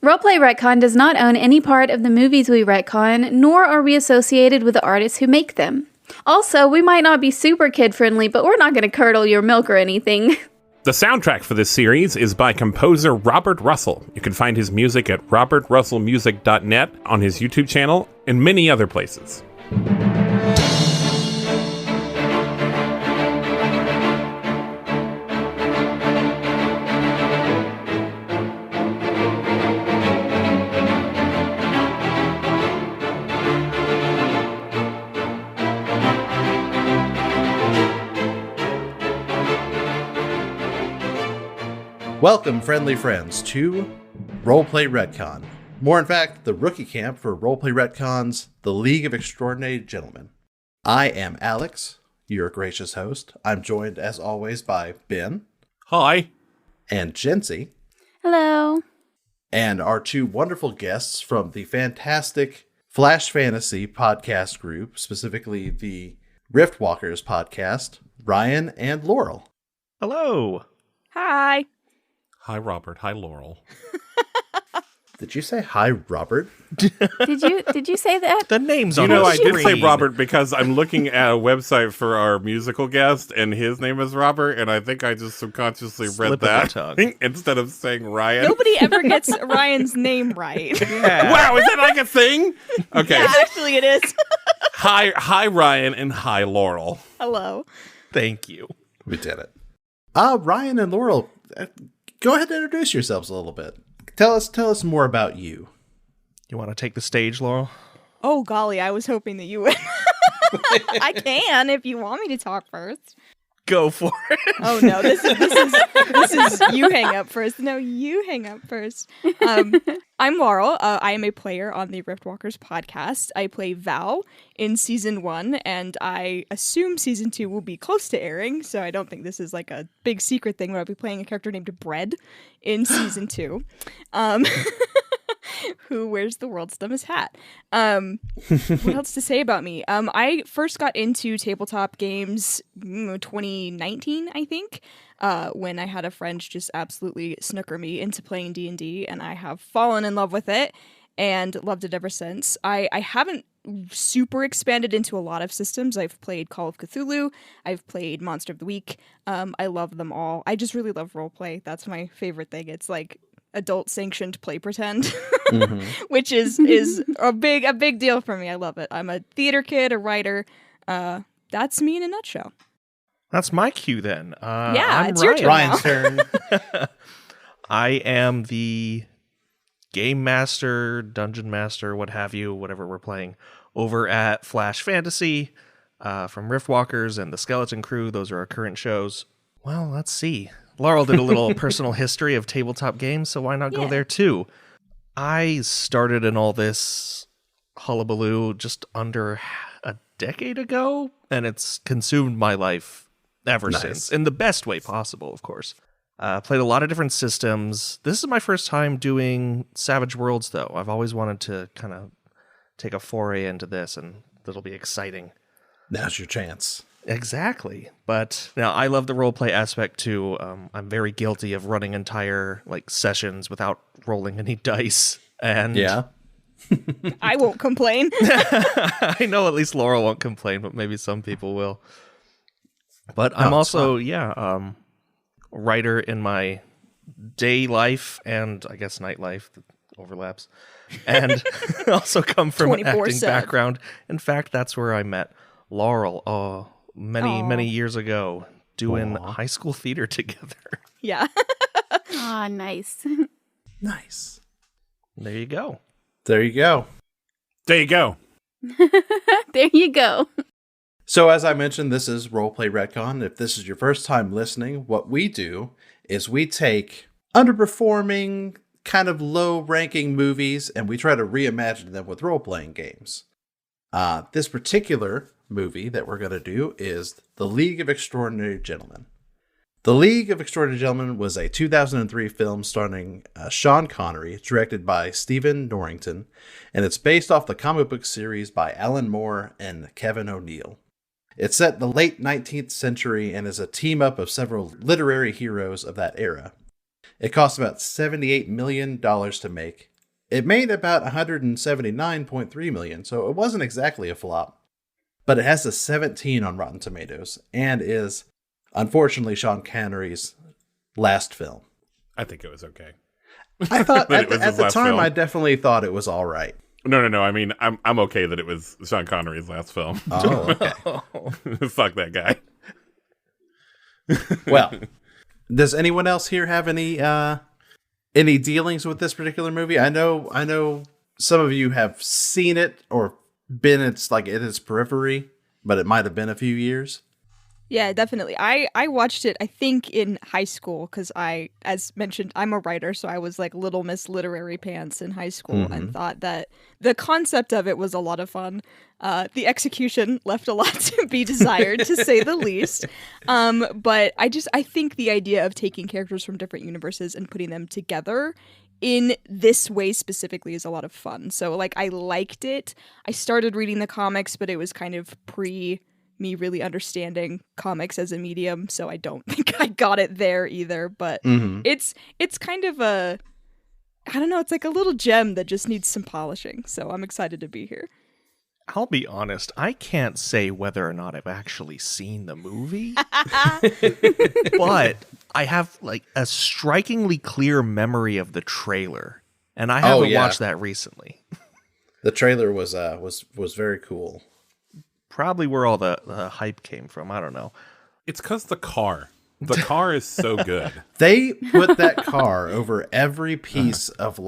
Roleplay Retcon does not own any part of the movies we retcon, nor are we associated with the artists who make them. Also, we might not be super kid-friendly, but we're not going to curdle your milk or anything. The soundtrack for this series is by composer Robert Russell. You can find his music at robertrussellmusic.net, on his YouTube channel, and many other places. Welcome, friendly friends, to Roleplay Retcon. More in fact, the rookie camp for Roleplay Retcon's The League of Extraordinary Gentlemen. I am Alex, your gracious host. I'm joined, as always, by Ben. Hi. And Jency. Hello. And our two wonderful guests from the fantastic Flash Fantasy podcast group, specifically the Riftwalkers podcast, Ryan and Laurel. Hello. Hi. Hi, Robert. Hi, Laurel. Did you say hi, Robert? Did you say that? The name's You on know, the I did say screen. Robert because I'm looking at a website for our musical guest, and his name is Robert, and I think I just subconsciously Slip read of the that tongue. instead of saying Ryan. Nobody ever gets Ryan's name right. Yeah. Wow, is that like a thing? Okay. Yeah, actually it is. Hi, Ryan, and hi, Laurel. Hello. Thank you. We did it. Ryan and Laurel, go ahead and introduce yourselves a little bit. Tell us more about you. You want to take the stage, Laurel? Oh golly, I was hoping that you would. I can if you want me to talk first. Go for it. Oh no, this is you hang up first. No, you hang up first. I'm Laurel. I am a player on the Riftwalkers podcast. I play Val in season 1, and I assume season 2 will be close to airing. So I don't think this is like a big secret thing. Where I'll be playing a character named Bread in season 2. Who wears the world's dumbest hat. What else to say about me? I first got into tabletop games 2019, I think, when I had a friend just absolutely snooker me into playing D&D, and I have fallen in love with it and loved it ever since. I haven't super expanded into a lot of systems. I've played Call of Cthulhu. I've played Monster of the Week. I love them all. I just really love roleplay. That's my favorite thing. It's like adult sanctioned play pretend, which is a big deal for me. I love it. I'm a theater kid, a writer. That's me in a nutshell. That's my cue then. Yeah, I'm it's your Ryan. turn. Ryan's turn. I am the game master, dungeon master, what have you, whatever we're playing, over at Flash Fantasy from Riftwalkers and the Skeleton Crew. Those are our current shows. Well, let's see. Laurel did a little personal history of tabletop games, so why not go there too? I started in all this hullabaloo just under a decade ago, and it's consumed my life ever since, in the best way possible, of course. Played a lot of different systems. This is my first time doing Savage Worlds, though. I've always wanted to kind of take a foray into this, and it'll be exciting. Now's your chance. Exactly. But now I love the roleplay aspect too. I'm very guilty of running entire sessions without rolling any dice. And Yeah. I won't complain. I know at least Laurel won't complain, but maybe some people will. But I'm also, writer in my day life and I guess night life that overlaps. And also come from an acting 24/7. background. In fact, that's where I met Laurel many years ago, doing high school theater together. Yeah. Ah, nice. Nice. There you go. There you go. There you go. There you go. So as I mentioned, this is Roleplay Retcon. If this is your first time listening, what we do is we take underperforming, kind of low-ranking movies, and we try to reimagine them with role-playing games. This particular movie that we're going to do is The League of Extraordinary Gentlemen. The League of Extraordinary Gentlemen was a 2003 film starring Sean Connery, directed by Stephen Norrington, and it's based off the comic book series by Alan Moore and Kevin O'Neill. It's set in the late 19th century and is a team-up of several literary heroes of that era. It cost about $78 million to make, It made about 179.3 million, so it wasn't exactly a flop. But it has a 17 on Rotten Tomatoes and is, unfortunately, Sean Connery's last film. I think it was okay. I thought That at, it was at his the last time, film. I definitely thought it was all right. No. I mean, I'm okay that it was Sean Connery's last film. Oh, okay. Fuck that guy. Well, does anyone else here have any dealings with this particular movie? I know some of you have seen it or been in its periphery, but it might have been a few years. Yeah, definitely. I watched it, I think, in high school because as mentioned, I'm a writer, so I was like Little Miss Literary Pants in high school and thought that the concept of it was a lot of fun. The execution left a lot to be desired, to say the least. But I think the idea of taking characters from different universes and putting them together in this way specifically is a lot of fun. So like I liked it. I started reading the comics, but it was kind of pre me really understanding comics as a medium, so I don't think I got it there either. But it's kind of I don't know, it's like a little gem that just needs some polishing. So I'm excited to be here. I'll be honest, I can't say whether or not I've actually seen the movie, but I have like a strikingly clear memory of the trailer, and I haven't watched that recently. The trailer was very cool. Probably where all the hype came from. I don't know. It's because the car. The car is so good. They put that car over every piece of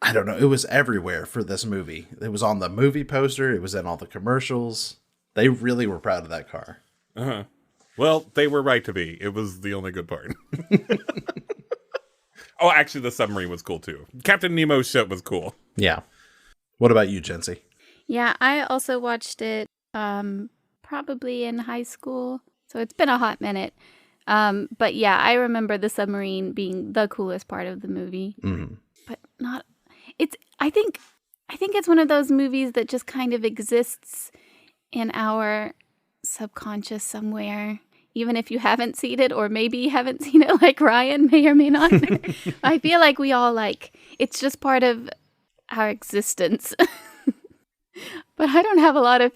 I don't know. It was everywhere for this movie. It was on the movie poster. It was in all the commercials. They really were proud of that car. Uh-huh. Well, they were right to be. It was the only good part. Oh, actually, the submarine was cool, too. Captain Nemo's ship was cool. Yeah. What about you, Jency? Yeah, I also watched it probably in high school, so it's been a hot minute. But yeah, I remember the submarine being the coolest part of the movie. Mm-hmm. But not. I think it's one of those movies that just kind of exists in our subconscious somewhere, even if you haven't seen it, or maybe you haven't seen it, like Ryan may or may not. I feel like we all it's just part of our existence. But I don't have a lot of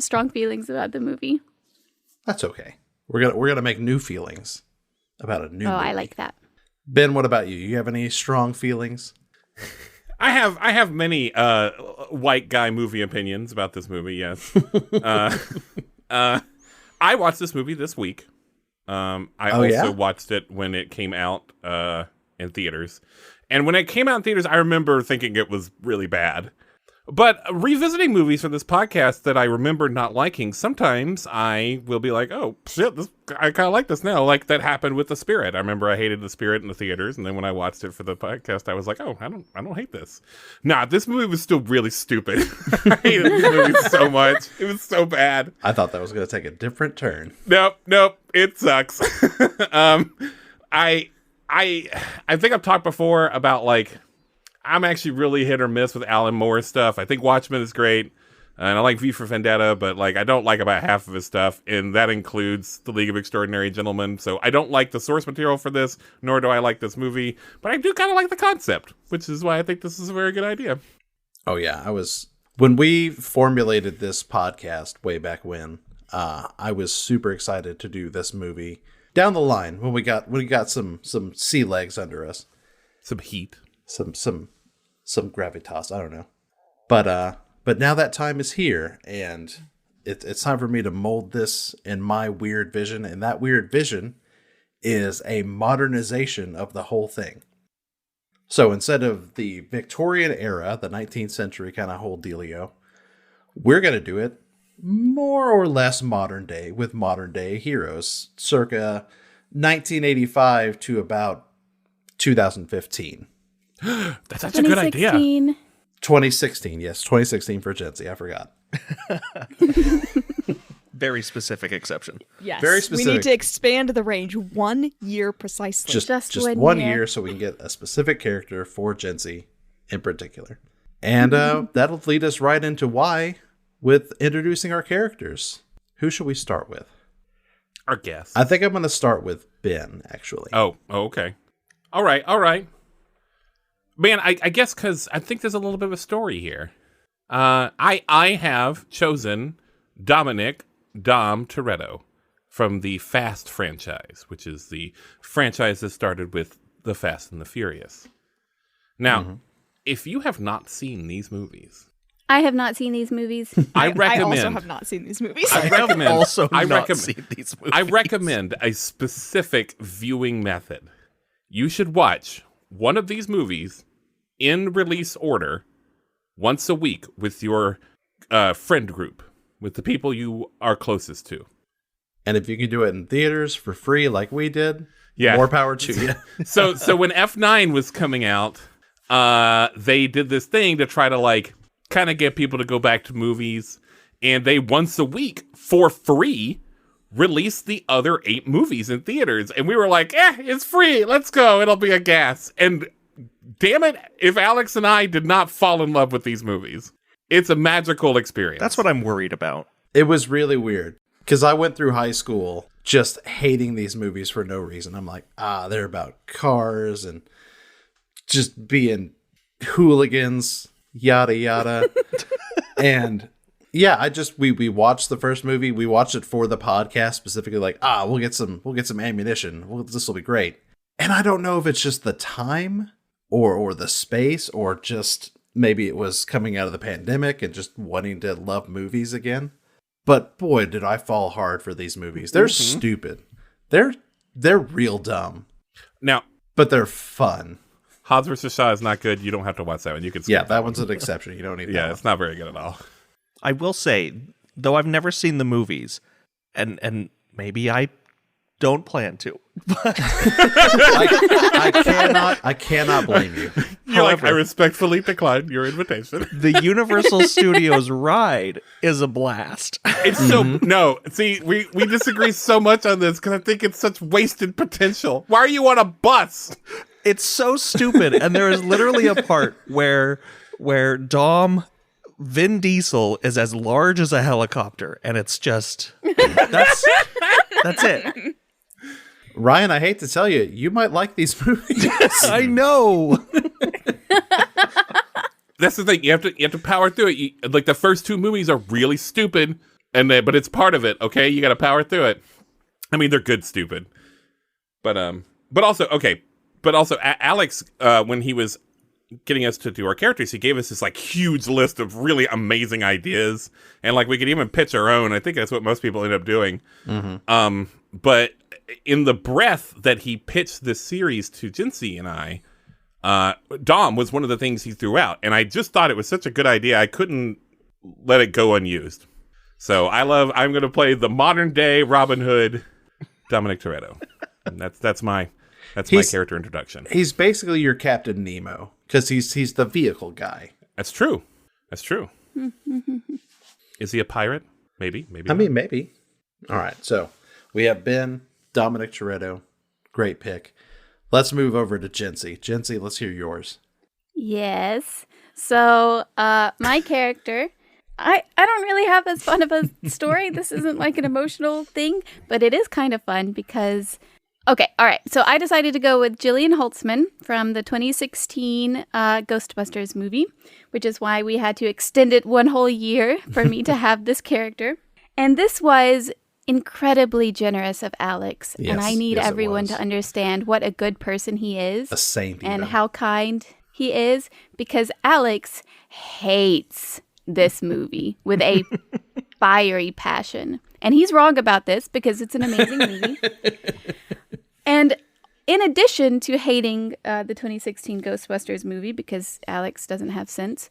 strong feelings about the movie. That's okay. We're gonna make new feelings about a new movie. I like that. Ben, what about you? You have any strong feelings? I have many white guy movie opinions about this movie, yes. I watched this movie this week. I watched it when it came out in theaters. And when it came out in theaters, I remember thinking it was really bad. But revisiting movies for this podcast that I remember not liking, sometimes I will be like, oh, shit, I kind of like this now. Like that happened with The Spirit. I remember I hated The Spirit in the theaters, and then when I watched it for the podcast, I was like, oh, I don't hate this. Nah, this movie was still really stupid. I hated this movie so much. It was so bad. I thought that was going to take a different turn. Nope, it sucks. I think I've talked before about I'm actually really hit or miss with Alan Moore's stuff. I think Watchmen is great, and I like V for Vendetta, but I don't like about half of his stuff, and that includes The League of Extraordinary Gentlemen. So I don't like the source material for this, nor do I like this movie, but I do kind of like the concept, which is why I think this is a very good idea. Oh yeah, when we formulated this podcast way back when, I was super excited to do this movie down the line when we got some sea legs under us, Some heat. some gravitas, I don't know, but now that time is here, and it's time for me to mold this in my weird vision, and that weird vision is a modernization of the whole thing. So instead of the Victorian era, the 19th century kind of whole dealio, we're gonna do it more or less modern day with modern day heroes, circa 1985 to about 2015. That's such a good idea. 2016, yes. 2016 for Jency. I forgot. Very specific exception. Yes. Very specific. We need to expand the range 1 year precisely. Just 1 year so we can get a specific character for Jency in particular. And that'll lead us right into why with introducing our characters. Who should we start with? Our guest. I think I'm going to start with Ben, actually. Oh, okay. All right. Man, I guess because I think there's a little bit of a story here. I have chosen Dom Toretto from the Fast franchise, which is the franchise that started with The Fast and the Furious. Now, if you have not seen these movies... I have not seen these movies. I recommend... I also have not seen these movies. I recommend seen these movies. I recommend a specific viewing method. You should watch one of these movies in release order once a week with your friend group, with the people you are closest to. And if you can do it in theaters for free like we did, more power to you. So when F9 was coming out, they did this thing to try to like kind of get people to go back to movies, and they once a week for free released the other 8 movies in theaters, and we were like, it's free, let's go, it'll be a gas. And damn it, if Alex and I did not fall in love with these movies. It's a magical experience. That's what I'm worried about. It was really weird, because I went through high school just hating these movies for no reason. I'm like, they're about cars and just being hooligans, yada yada. And yeah, we watched the first movie. We watched it for the podcast specifically, like, we'll get some ammunition. This will be great. And I don't know if it's just the time or the space, or just maybe it was coming out of the pandemic and just wanting to love movies again. But boy, did I fall hard for these movies. They're stupid. They're real dumb. Now, but they're fun. Hobbs vs. Shaw is not good. You don't have to watch that one. You can skip that one's an exception. You don't need that. Yeah, one. It's not very good at all. I will say, though I've never seen the movies, and maybe I don't plan to. I cannot blame you. You're like, I respectfully decline your invitation. The Universal Studios ride is a blast. It's so no. See, we disagree so much on this because I think it's such wasted potential. Why are you on a bus? It's so stupid, and there is literally a part where Vin Diesel is as large as a helicopter, and it's just that's it. Ryan, I hate to tell you, you might like these movies. I know. That's the thing. You have to power through it. Like the first 2 movies are really stupid, but it's part of it. Okay, you got to power through it. I mean, they're good stupid, but also Alex, when he was getting us to do our characters, he gave us this like huge list of really amazing ideas, and like we could even pitch our own. I think that's what most people end up doing. But in the breath that he pitched this series to Jinsey and I, Dom was one of the things he threw out, and I just thought it was such a good idea. I couldn't let it go unused. So I'm going to play the modern day Robin Hood, Dominic Toretto. And that's my character introduction. He's basically your Captain Nemo, because he's the vehicle guy. That's true. Is he a pirate? Maybe. I mean, maybe. All right, so we have Ben, Dominic Toretto. Great pick. Let's move over to Jinsey. Jinsey, let's hear yours. Yes. So, my character, I don't really have as fun of a story. This isn't like an emotional thing, but it is kind of fun because... Okay, all right. So I decided to go with Gillian Holtzman from the 2016 Ghostbusters movie, which is why we had to extend it 1 whole year for me to have this character. And this was incredibly generous of Alex. Yes, and I need everyone to understand what a good person he is. A saint. And how kind he is, because Alex hates this movie with a fiery passion. And he's wrong about this because it's an amazing movie. And in addition to hating the 2016 Ghostbusters movie, because Alex doesn't have sense,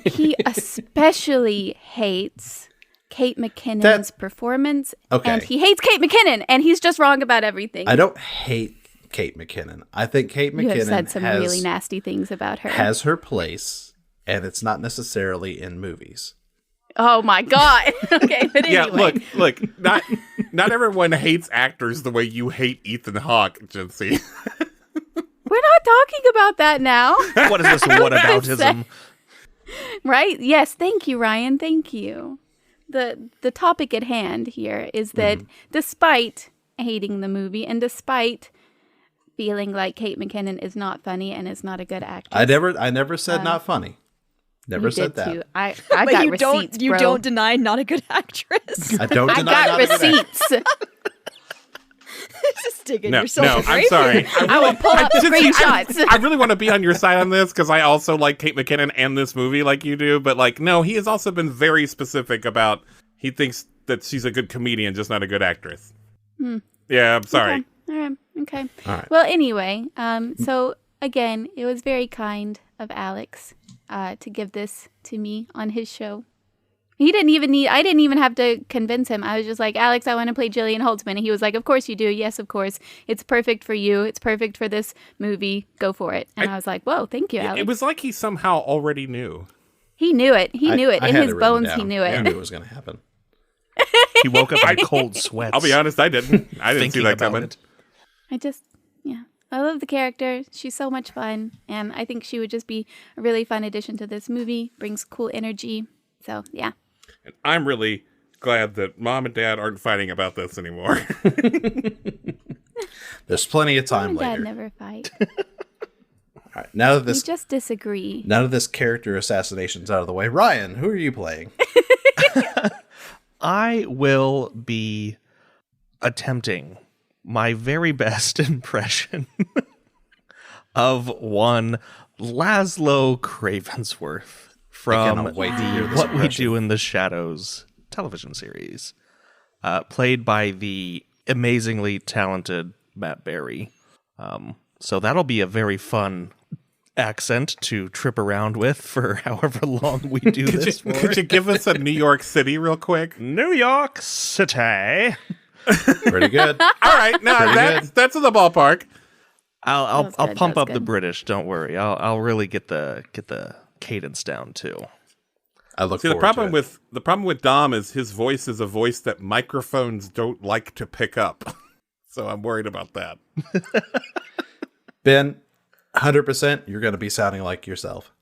he especially hates Kate McKinnon's performance. Okay. And he hates Kate McKinnon, and he's just wrong about everything. I don't hate Kate McKinnon. I think Kate McKinnon you have said some really nasty things about her. Has her place, and it's not necessarily in movies. Oh my God. Okay, but anyway. Yeah, look, not everyone hates actors the way you hate Ethan Hawke, Jinsey. We're not talking about that now. What is this whataboutism? Right? Yes, thank you, Ryan. Thank you. The topic at hand here is that despite hating the movie and despite feeling like Kate McKinnon is not funny and is not a good actress. I never said not funny. Never said that. Too. I but got you receipts, don't, you bro. don't deny not a good actress. I don't I deny got not a good actress. receipts. Just digging No, yourself. I'm sorry. I will pull up screenshots. I really want to be on your side on this because I also like Kate McKinnon and this movie like you do. But like, no, he has also been very specific about he thinks that she's a good comedian, just not a good actress. Yeah, I'm sorry. Okay. All right. Well, anyway, so again, it was very kind of Alex to give this to me on his show. I didn't even have to convince him. I was just like, Alex, I want to play Jillian Holtzman. And he was like, of course you do. Yes, of course. It's perfect for you. It's perfect for this movie. Go for it. And I was like, whoa, thank you, Alex. It was like he somehow already knew. He knew it. He knew it. I In had his it written bones, down. he knew I it. knew it was going to happen. He woke up in cold sweats. I'll be honest, I didn't. I didn't see thinking that about coming. it. I love the character. She's so much fun. And I think she would just be a really fun addition to this movie. Brings cool energy. So, yeah. And I'm really glad that Mom and Dad aren't fighting about this anymore. There's plenty of time Mom and later. Dad never fight. All right, now that We this just disagree. none of this character assassination's out of the way, Ryan, who are you playing? I will be attempting my very best impression of one Laszlo Cravensworth from cannot wait to hear this What We impression. Do in the Shadows television series, played by the amazingly talented Matt Berry. So that'll be a very fun accent to trip around with for however long we do this for. Could you give us a New York City real quick? New York City. Pretty good. All right, no, Pretty that's in the ballpark. I'll That was I'll good, pump that up was the good. British. Don't worry. I'll really get the cadence down too. I look See, the forward to it. problem with Dom is his voice is a voice that microphones don't like to pick up. So I'm worried about that. Ben, 100%, you're going to be sounding like yourself.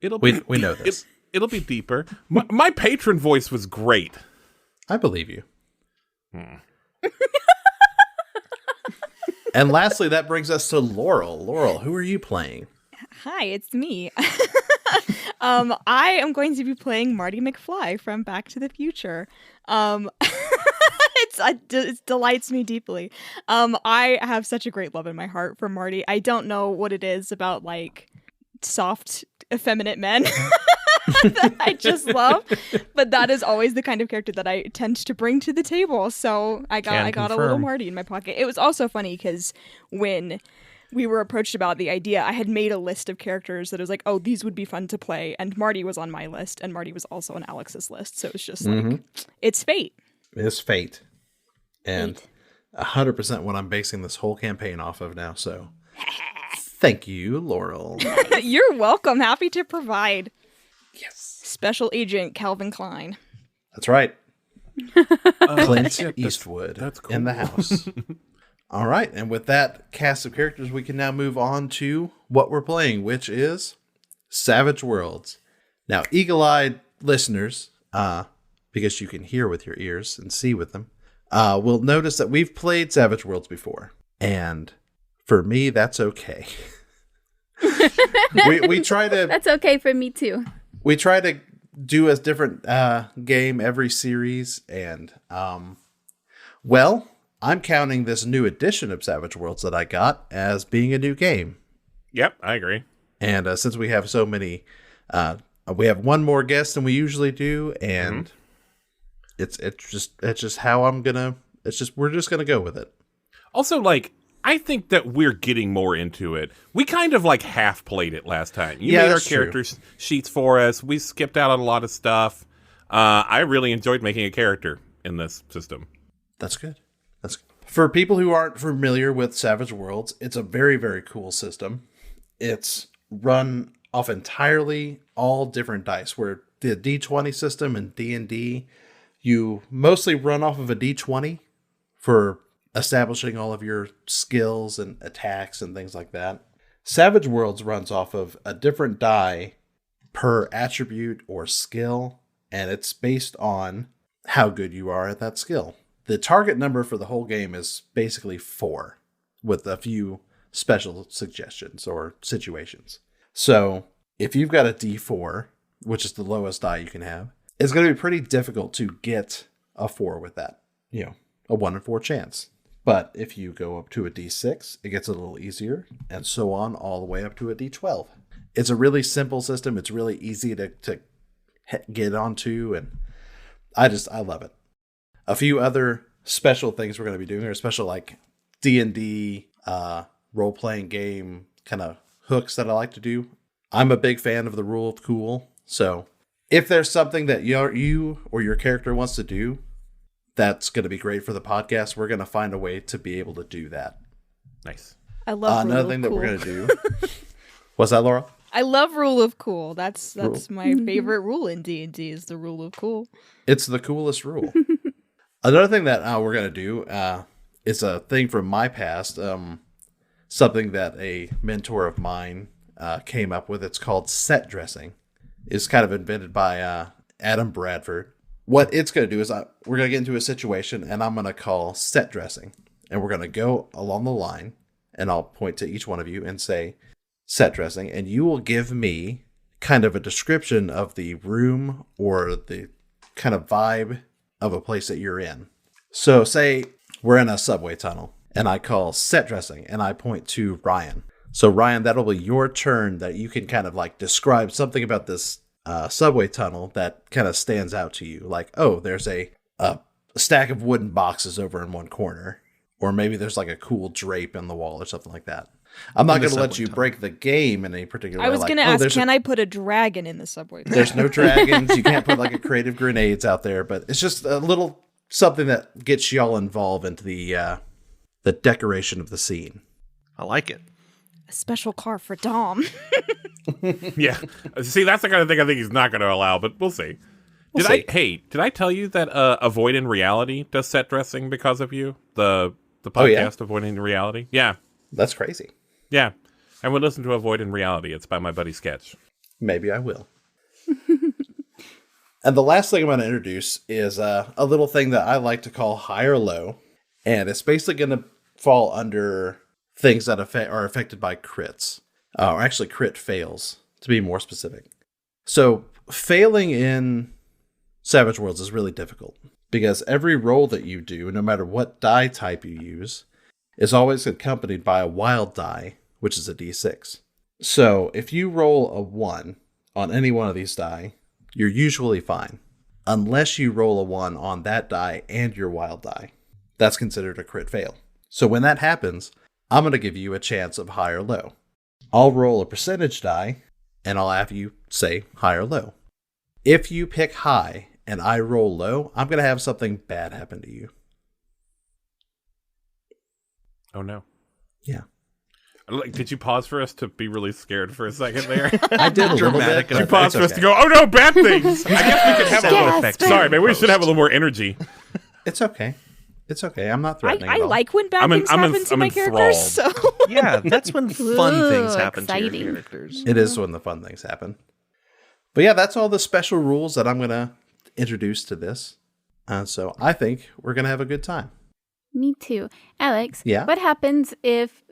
We know this. It'll be deeper. My patron voice was great. I believe you. And lastly, that brings us to Laurel. Laurel, who are you playing? Hi, it's me. I am going to be playing Marty McFly from Back to the Future. It delights me deeply. I have such a great love in my heart for Marty. I don't know what it is about like soft, effeminate men that I just love, but that is always the kind of character that I tend to bring to the table. So I got a little confirm. Marty in my pocket. It was also funny because when we were approached about the idea, I had made a list of characters that I was like, oh, these would be fun to play. And Marty was on my list, and Marty was also on Alex's list. So it's just like, it's fate. It's fate. And 100% what I'm basing this whole campaign off of now. So thank you, Laurel. You're welcome. Happy to provide. Yes. Special Agent Calvin Klein. That's right. Clint Eastwood that's cool. in the house. All right. And with that cast of characters, we can now move on to what we're playing, which is Savage Worlds. Now, eagle-eyed listeners, because you can hear with your ears and see with them, will notice that we've played Savage Worlds before. And for me, that's okay. we try to... That's okay for me too. We try to do a different game every series, and well, I'm counting this new edition of Savage Worlds that I got as being a new game. Yep, I agree. And since we have so many, we have one more guest than we usually do, and it's just how I'm gonna. We're just gonna go with it. Also, like, I think that we're getting more into it. We kind of like half played it last time. You made our that's true. character sheets for us. We skipped out on a lot of stuff. I really enjoyed making a character in this system. That's good. That's good. For people who aren't familiar with Savage Worlds, it's a very, very cool system. It's run off entirely all different dice, where the D20 system in D&D, you mostly run off of a D20 for establishing all of your skills and attacks and things like that. Savage Worlds runs off of a different die per attribute or skill, and it's based on how good you are at that skill. The target number for the whole game is basically 4, with a few special suggestions or situations. So if you've got a D4, which is the lowest die you can have, it's going to be pretty difficult to get a 4 with that. A 1 in 4 chance. But if you go up to a D6, it gets a little easier, and so on all the way up to a D12. It's a really simple system. It's really easy to get onto, and I love it. A few other special things we're going to be doing are special like D&D role-playing game kind of hooks that I like to do. I'm a big fan of the rule of cool, so if there's something that you or your character wants to do that's going to be great for the podcast, we're going to find a way to be able to do that. Nice. I love another thing that we're going to do. What's that, Laurel? I love rule of cool. That's my favorite rule in D&D is the rule of cool. It's the coolest rule. Another thing that we're going to do is a thing from my past, something that a mentor of mine came up with. It's called set dressing. It's kind of invented by Adam Bradford. What it's going to do is we're going to get into a situation, and I'm going to call set dressing. And we're going to go along the line, and I'll point to each one of you and say set dressing, and you will give me kind of a description of the room or the kind of vibe of a place that you're in. So say we're in a subway tunnel, and I call set dressing, and I point to Ryan. So Ryan, that'll be your turn that you can kind of like describe something about this subway tunnel that kind of stands out to you. Like, oh, there's a stack of wooden boxes over in one corner. Or maybe there's like a cool drape in the wall or something like that. I'm not going to let you break the game in any particular way. I was going to ask, can I put a dragon in the subway tunnel? There's no dragons. You can't put like a creative grenades out there. But it's just a little something that gets y'all involved into the decoration of the scene. I like it. A special car for Dom. Yeah. See, that's the kind of thing I think he's not going to allow, but we'll see. Did I tell you that Avoiding Reality does set dressing because of you? The podcast Avoiding Reality? Yeah. That's crazy. Yeah. I would listen to Avoiding Reality. It's by my buddy Sketch. Maybe I will. And the last thing I'm going to introduce is a little thing that I like to call high or low. And it's basically going to fall under things that are affected by crits. Or actually crit fails, to be more specific. So failing in Savage Worlds is really difficult. Because every roll that you do, no matter what die type you use, is always accompanied by a wild die, which is a d6. So if you roll a 1 on any one of these die, you're usually fine. Unless you roll a 1 on that die and your wild die. That's considered a crit fail. So when that happens, I'm going to give you a chance of high or low. I'll roll a percentage die, and I'll have you say high or low. If you pick high, and I roll low, I'm going to have something bad happen to you. Oh, no. Yeah. Did you pause for us to be really scared for a second there? I did a little bit. Did you pause for us to go, oh no, bad things? I guess we could have a little effect. Sorry, maybe we should have a little more energy. It's okay. It's okay. I'm not threatening I at all. like when bad things happen to my characters. So. Yeah, that's when fun things happen exciting. to your characters. It is when the fun things happen. But yeah, that's all the special rules that I'm going to introduce to this. So I think we're going to have a good time. Me too. Alex, Yeah? what happens if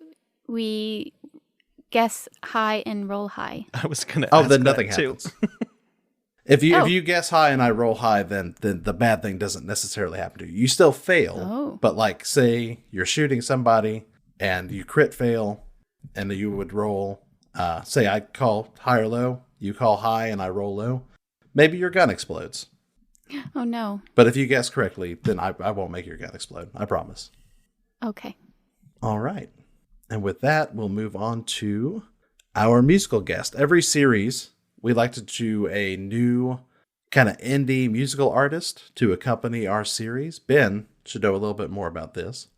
we guess high and roll high? I was going to ask then that nothing too. happens. If you guess high and I roll high, then the bad thing doesn't necessarily happen to you. You still fail, but like say you're shooting somebody and you crit fail, and you would roll. Say I call high or low, you call high and I roll low. Maybe your gun explodes. Oh no. But if you guess correctly, then I won't make your gun explode. I promise. Okay. All right. And with that, we'll move on to our musical guest. Every series, we like to do a new kind of indie musical artist to accompany our series. Ben should know a little bit more about this.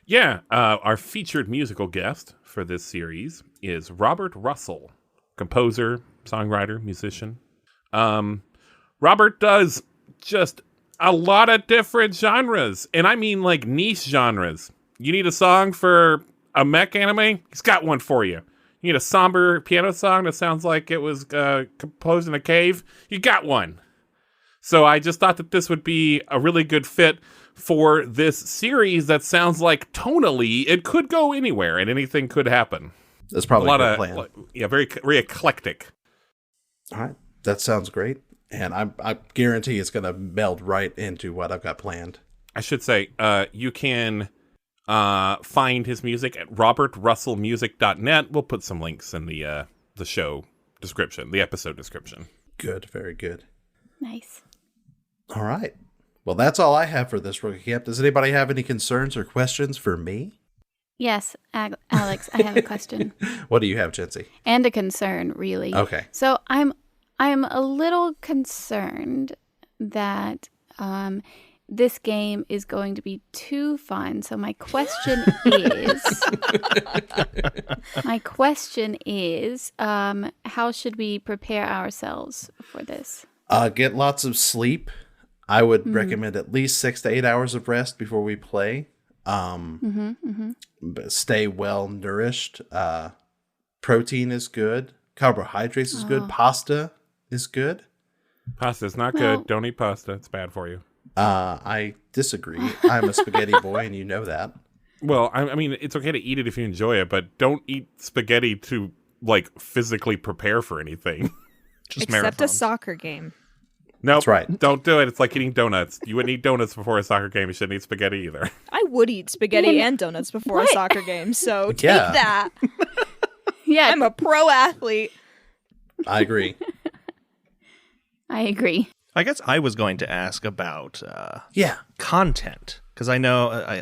Yeah, our featured musical guest for this series is Robert Russell, composer, songwriter, musician. Robert does just a lot of different genres, and I mean like niche genres. You need a song for a mech anime? He's got one for you. You need a somber piano song that sounds like it was composed in a cave? You got one. So I just thought that this would be a really good fit for this series that sounds like tonally it could go anywhere and anything could happen. That's probably a good plan. Very, very eclectic. All right, that sounds great, and I guarantee it's going to meld right into what I've got planned. I should say, you can find his music at robertrussellmusic.net. We'll put some links in the show description, the episode description. Good, very good. Nice. All right. Well, that's all I have for this rookie camp. Does anybody have any concerns or questions for me? Yes, Alex, I have a question. What do you have, Jency? And a concern, really. Okay. So I'm a little concerned that this game is going to be too fun. So my question is, how should we prepare ourselves for this? Get lots of sleep. I would recommend at least 6 to 8 hours of rest before we play. But stay well nourished. Protein is good. Carbohydrates is good. Pasta is good. Pasta's not good. Don't eat pasta. It's bad for you. I disagree. I'm a spaghetti boy, and you know that. Well, I mean, it's okay to eat it if you enjoy it, but don't eat spaghetti to, like, physically prepare for anything. Just except a soccer game. Nope, that's right. Don't do it. It's like eating donuts. You wouldn't eat donuts before a soccer game. You shouldn't eat spaghetti either. I would eat spaghetti and donuts before a soccer game, so take that. Yeah. I'm a pro athlete. I agree. I agree. I guess I was going to ask about content, because I know,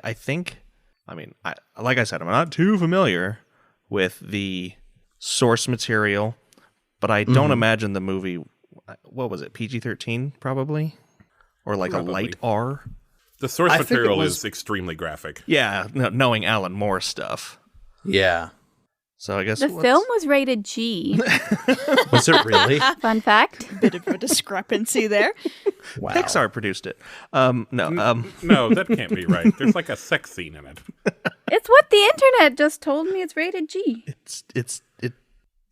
like I said, I'm not too familiar with the source material, but I don't imagine the movie, what was it, PG-13 probably? Or like probably. A light R? The source material is extremely graphic. Yeah, knowing Alan Moore stuff. Yeah. So I guess the film was rated G. Was it really? Fun fact. Bit of a discrepancy there. Wow. Pixar produced it. No, that can't be right. There's like a sex scene in it. It's what the internet just told me. It's rated G. It's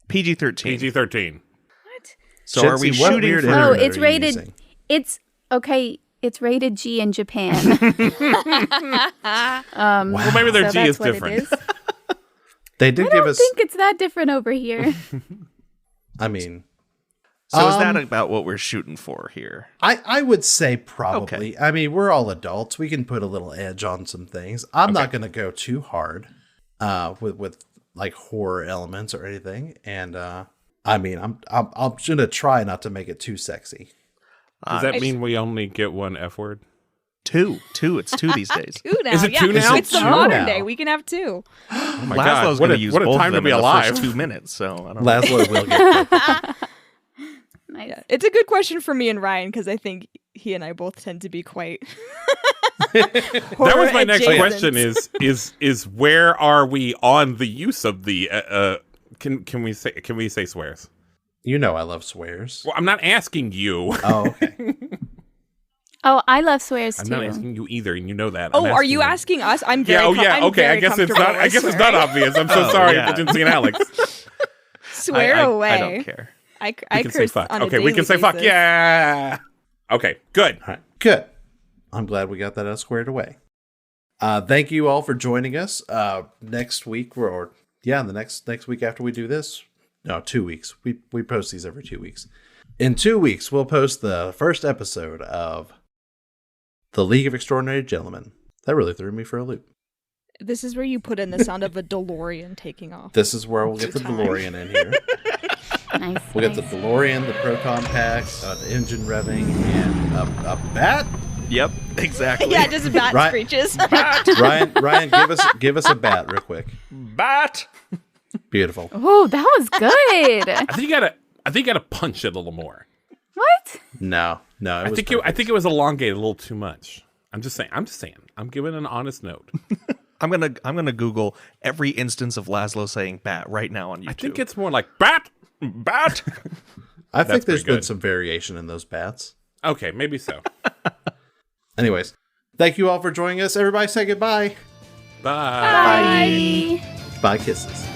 PG-13. PG-13. What? So are we shooting for? Oh, it's rated. Using? It's okay. It's rated G in Japan. Wow. Well, maybe their G is different. They did give us. I don't think it's that different over here. I mean, so is that about what we're shooting for here? I would say probably. Okay. I mean, we're all adults. We can put a little edge on some things. I'm not going to go too hard with like horror elements or anything. And I mean, I'm going to try not to make it too sexy. Does that mean we only get one F word? Two. It's two these days. Two now. Is it two now? It's the modern day. We can have two. Oh my Laszlo's God. going to use what a both time of them to be in alive. the first 2 minutes. So I don't know. Laszlo will get it. Nice. Yeah. It's a good question for me and Ryan because I think he and I both tend to be quite. That was my next question. Is where are we on the use of the? Can we say swears? You know I love swears. Well, I'm not asking you. Oh, okay. Oh, I love swears too. I'm not asking you either, and you know that. Oh, are you asking us? I'm very. Okay. I guess it's not. I guess it's not obvious. I'm so sorry, Jency and Alex. Swear away. I don't care. I can curse say fuck. on a Okay, we can say daily fuck. basis. Yeah. Okay. Good. All right. Good. I'm glad we got that squared away. Thank you all for joining us. Next week, the next week after we do this. No, 2 weeks. We post these every 2 weeks. In 2 weeks, we'll post the first episode of The League of Extraordinary Gentlemen. That really threw me for a loop. This is where you put in the sound of a DeLorean taking off. This is where we'll get the DeLorean in here. Nice. We'll get the DeLorean, the proton pack, the engine revving, and a bat. Yep, exactly. Yeah, just bat screeches. Ryan, give us a bat real quick. Bat. Beautiful. Oh, that was good. I think you gotta punch it a little more. What? No. I think it was elongated a little too much. I'm just saying. I'm giving an honest note. I'm gonna Google every instance of Laszlo saying bat right now on YouTube. I think it's more like bat. I think there's been some variation in those bats. Okay, maybe so. Anyways, thank you all for joining us. Everybody say goodbye. Bye. Bye. Bye kisses.